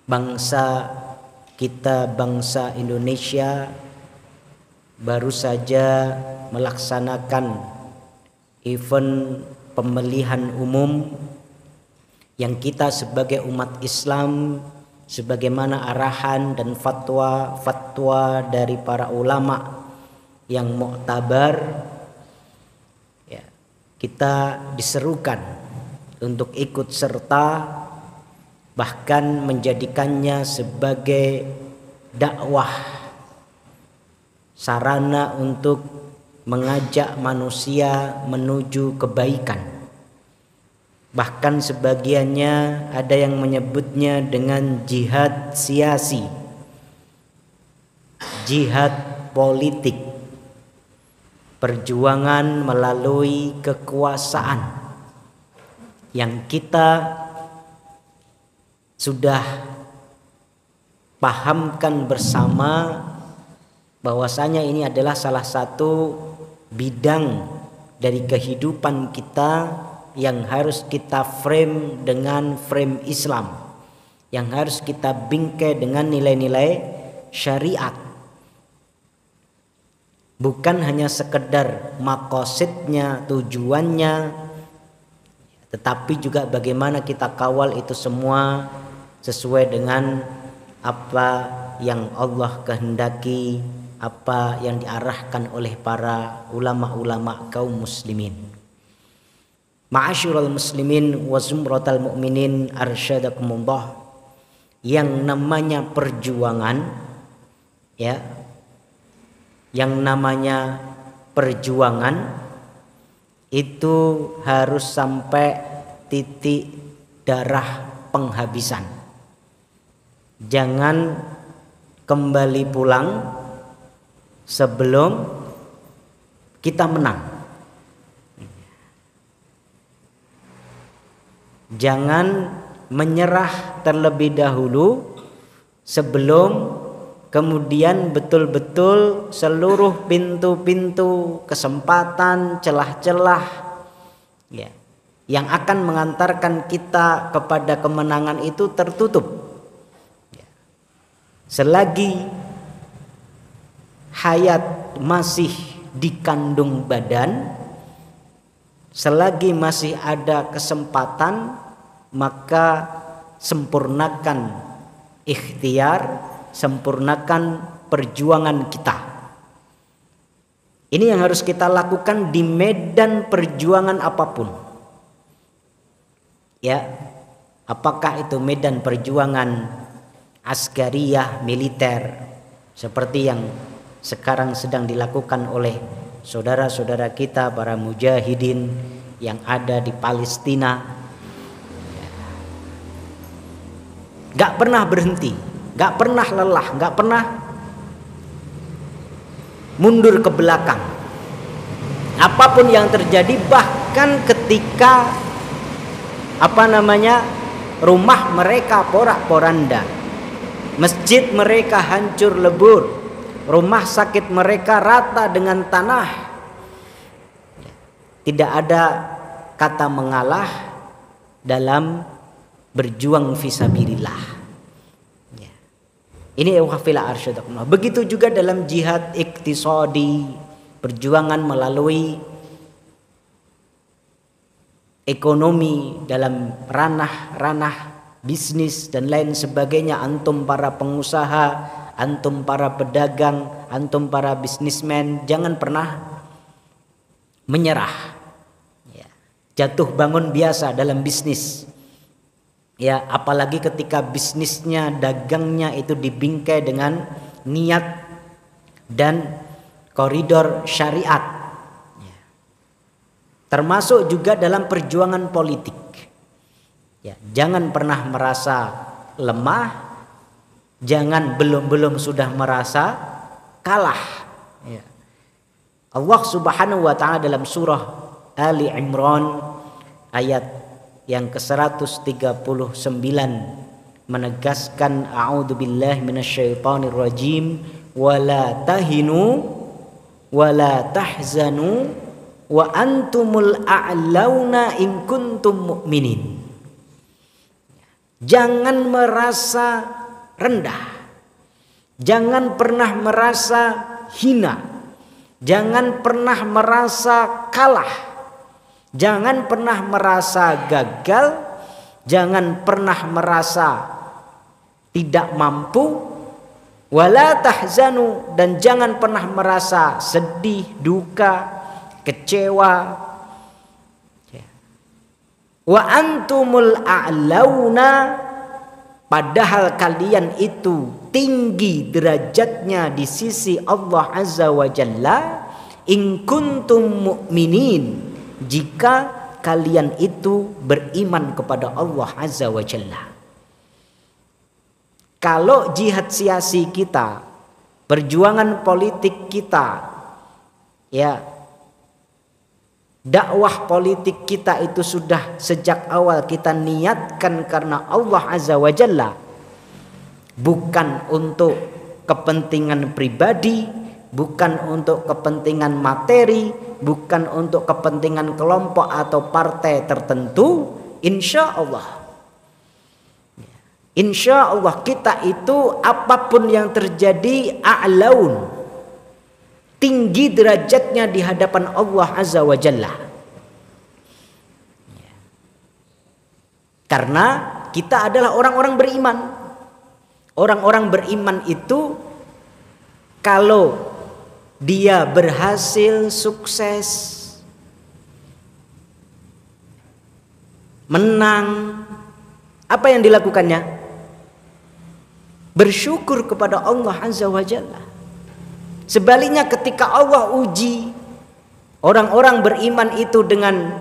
bangsa kita, bangsa Indonesia, baru saja melaksanakan event pemilihan umum yang kita sebagai umat Islam, sebagaimana arahan dan fatwa dari para ulama yang muktabar, ya, kita diserukan untuk ikut serta, bahkan menjadikannya sebagai dakwah, sarana untuk mengajak manusia menuju kebaikan. Bahkan sebagiannya ada yang menyebutnya dengan jihad siasi, jihad politik, perjuangan melalui kekuasaan yang kita sudah pahamkan bersama bahwasanya ini adalah salah satu bidang dari kehidupan kita yang harus kita frame dengan frame Islam, yang harus kita bingkai dengan nilai-nilai syariat. Bukan hanya sekedar maqasidnya, tujuannya, tetapi juga bagaimana kita kawal itu semua sesuai dengan apa yang Allah kehendaki, apa yang diarahkan oleh para ulama-ulama kaum muslimin. Ma'asyiral muslimin wa zumratal mu'minin arsyadakumullah, yang namanya perjuangan, ya, yang namanya perjuangan itu harus sampai titik darah penghabisan. Jangan kembali pulang sebelum kita menang. Jangan menyerah terlebih dahulu sebelum kemudian betul-betul seluruh pintu-pintu kesempatan, celah-celah, ya, yang akan mengantarkan kita kepada kemenangan itu tertutup. Selagi hayat masih dikandung badan, selagi masih ada kesempatan, maka sempurnakan ikhtiar, sempurnakan perjuangan kita. Ini yang harus kita lakukan di medan perjuangan apapun. Ya, apakah itu medan perjuangan askariyah, militer, seperti yang sekarang sedang dilakukan oleh saudara-saudara kita para mujahidin yang ada di Palestina. Gak pernah berhenti, gak pernah lelah, gak pernah mundur ke belakang. Apapun yang terjadi, bahkan ketika rumah mereka porak-poranda, masjid mereka hancur lebur, rumah sakit mereka rata dengan tanah, tidak ada kata mengalah dalam berjuang fisabilillah. Ya. Ini wafila arsyadakumullah. Begitu juga dalam jihad iktisadi, perjuangan melalui ekonomi dalam ranah-ranah bisnis dan lain sebagainya. Antum para pengusaha, antum para pedagang, antum para bisnismen, jangan pernah menyerah. Ya. Jatuh bangun biasa dalam bisnis. Ya, apalagi ketika bisnisnya, dagangnya itu dibingkai dengan niat dan koridor syariat. Ya. Termasuk juga dalam perjuangan politik. Ya, jangan pernah merasa lemah, jangan belum sudah merasa kalah. Ya. Allah Subhanahu wa taala dalam surah Ali Imran ayat yang ke-139 menegaskan a'udzubillahi minasyaitonir rajim wala tahinu wala tahzanu wa antumul a'launa in kuntum mu'minin. Jangan merasa rendah. Jangan pernah merasa hina. Jangan pernah merasa kalah. Jangan pernah merasa gagal. Jangan pernah merasa tidak mampu. Wala tahzanu, dan jangan pernah merasa sedih, duka, kecewa. Wa antumul a'launa, padahal kalian itu tinggi derajatnya di sisi Allah Azza wa Jalla. In kuntum mu'minin, jika kalian itu beriman kepada Allah Azza wa Jalla. Kalau jihad siasi kita, perjuangan politik kita, ya, dakwah politik kita itu sudah sejak awal kita niatkan karena Allah Azza wa Jalla, bukan untuk kepentingan pribadi, bukan untuk kepentingan materi, bukan untuk kepentingan kelompok atau partai tertentu, insya Allah kita itu apapun yang terjadi a'laun, tinggi derajatnya di hadapan Allah Azza wa Jalla. Karena kita adalah orang-orang beriman. Orang-orang beriman itu kalau dia berhasil, sukses, menang, apa yang dilakukannya? Bersyukur kepada Allah Azza wa Jalla. Sebaliknya ketika Allah uji orang-orang beriman itu dengan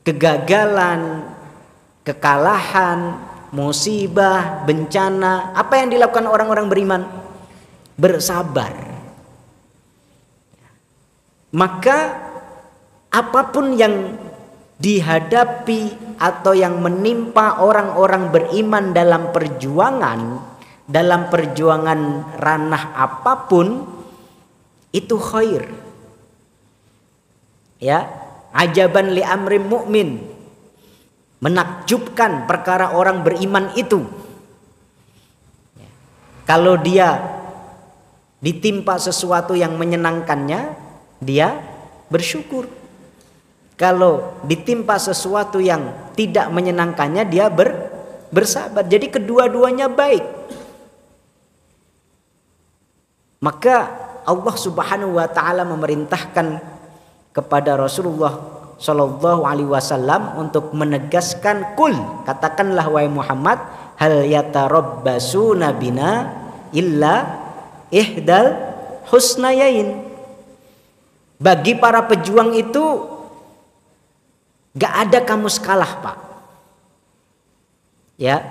kegagalan, kekalahan, musibah, bencana, apa yang dilakukan orang-orang beriman? Bersabar. Maka apapun yang dihadapi atau yang menimpa orang-orang beriman dalam perjuangan ranah apapun, itu khair. Ya, ajaban li amri mu'min, menakjubkan perkara orang beriman itu. Kalau dia ditimpa sesuatu yang menyenangkannya, dia bersyukur. Kalau ditimpa sesuatu yang tidak menyenangkannya, dia bersabar. Jadi kedua-duanya baik. Maka Allah Subhanahu wa taala memerintahkan kepada Rasulullah Shallallahu alaihi wasallam untuk menegaskan, kul, katakanlah wahai Muhammad, hal yatarabbasuna bina illa ihdal husnayain. Bagi para pejuang itu gak ada kamus kalah, Pak. Ya,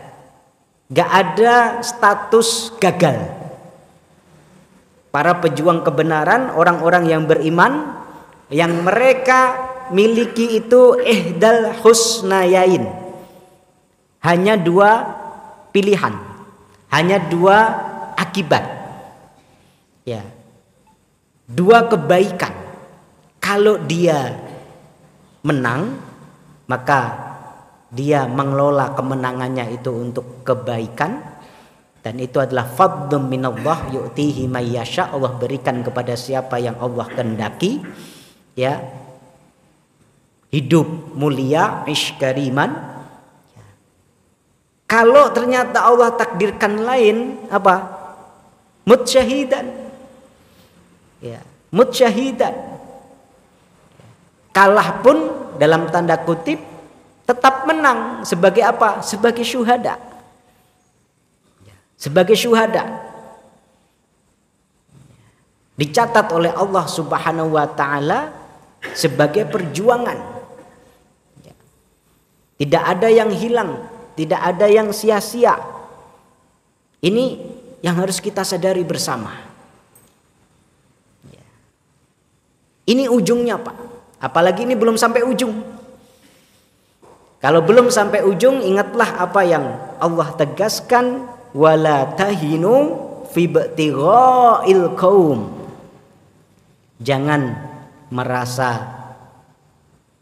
gak ada status gagal. Para pejuang kebenaran, orang-orang yang beriman, yang mereka miliki itu ihdal husnayain. Hanya dua pilihan, hanya dua akibat. Ya, dua kebaikan. Kalau dia menang, maka dia mengelola kemenangannya itu untuk kebaikan, dan itu adalah fadlun minallah yu'tihi may yasha. Allah berikan kepada siapa yang Allah kehendaki. Ya, hidup mulia, iskariman. Kalau ternyata Allah takdirkan lain, apa? Mut syahidan. Ya, mut syahidan. Kalah pun dalam tanda kutip tetap menang. Sebagai apa? Sebagai syuhada. Sebagai syuhada. Dicatat oleh Allah Subhanahu wa taala sebagai perjuangan. Tidak ada yang hilang, tidak ada yang sia-sia. Ini yang harus kita sadari bersama. Ini ujungnya, Pak. Apalagi ini belum sampai ujung. Kalau belum sampai ujung, ingatlah apa yang Allah tegaskan, wala tahinu fi ibtigha'il qaum. Jangan merasa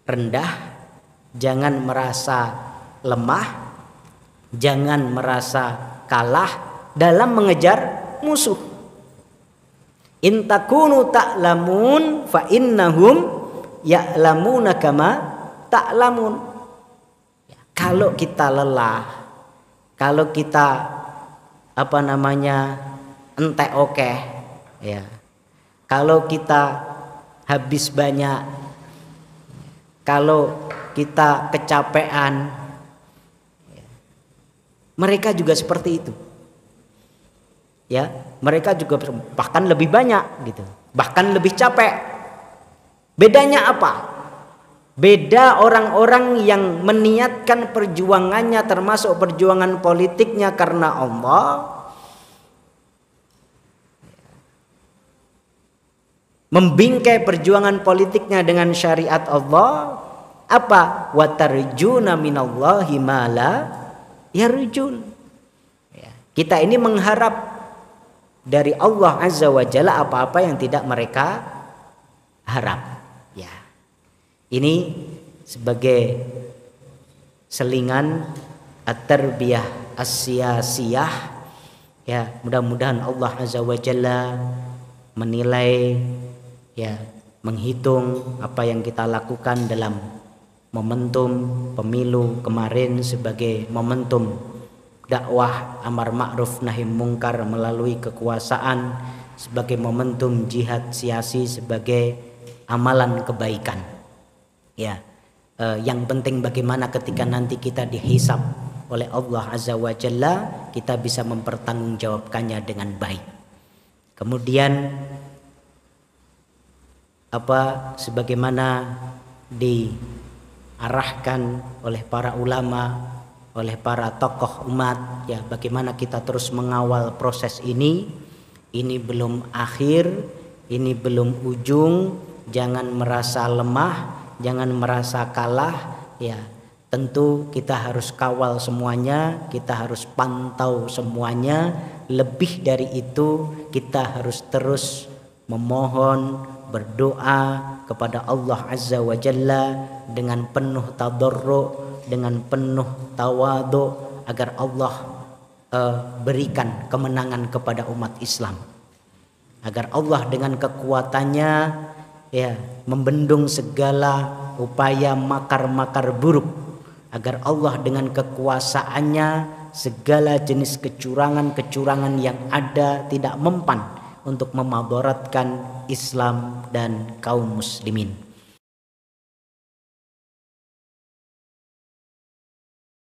rendah, jangan merasa lemah Jangan merasa kalah dalam mengejar musuh. In takunu ta'lamun fa innahum ya'lamuna kama ta'lamun. Kalau kita lelah, kalau kita entek oke, ya. Kalau kita habis banyak, kalau kita kecapean, mereka juga seperti itu. Ya, mereka juga bahkan lebih banyak gitu, bahkan lebih capek. Bedanya apa? Beda orang-orang yang meniatkan perjuangannya termasuk perjuangan politiknya karena Allah, membingkai perjuangan politiknya dengan syariat Allah, apa? Wa tarjuna minallahi ma la yarjun. Kita ini mengharap dari Allah Azza wa Jalla apa-apa yang tidak mereka harap. Ya. Ini sebagai selingan at-tarbiyah as-siyasiyah. Ya, mudah-mudahan Allah Azza wa Jalla menilai, ya, menghitung apa yang kita lakukan dalam momentum pemilu kemarin sebagai momentum dakwah amar ma'ruf nahi mungkar melalui kekuasaan, sebagai momentum jihad siasi, sebagai amalan kebaikan. Ya, yang penting bagaimana ketika nanti kita dihisab oleh Allah Azza wa Jalla, kita bisa mempertanggungjawabkannya dengan baik. Kemudian sebagaimana diarahkan oleh para ulama, oleh para tokoh umat, ya, bagaimana kita terus mengawal proses ini. Ini belum akhir, ini belum ujung. Jangan merasa lemah, jangan merasa kalah, ya. Tentu kita harus kawal semuanya, kita harus pantau semuanya. Lebih dari itu, kita harus terus memohon, berdoa kepada Allah Azza wa Jalla dengan penuh tadarru', dengan penuh tawadhu, agar Allah berikan kemenangan kepada umat Islam, agar Allah dengan kekuatannya, ya, membendung segala upaya makar-makar buruk, agar Allah dengan kekuasaannya segala jenis kecurangan-kecurangan yang ada tidak mempan untuk memadaratkan Islam dan kaum muslimin.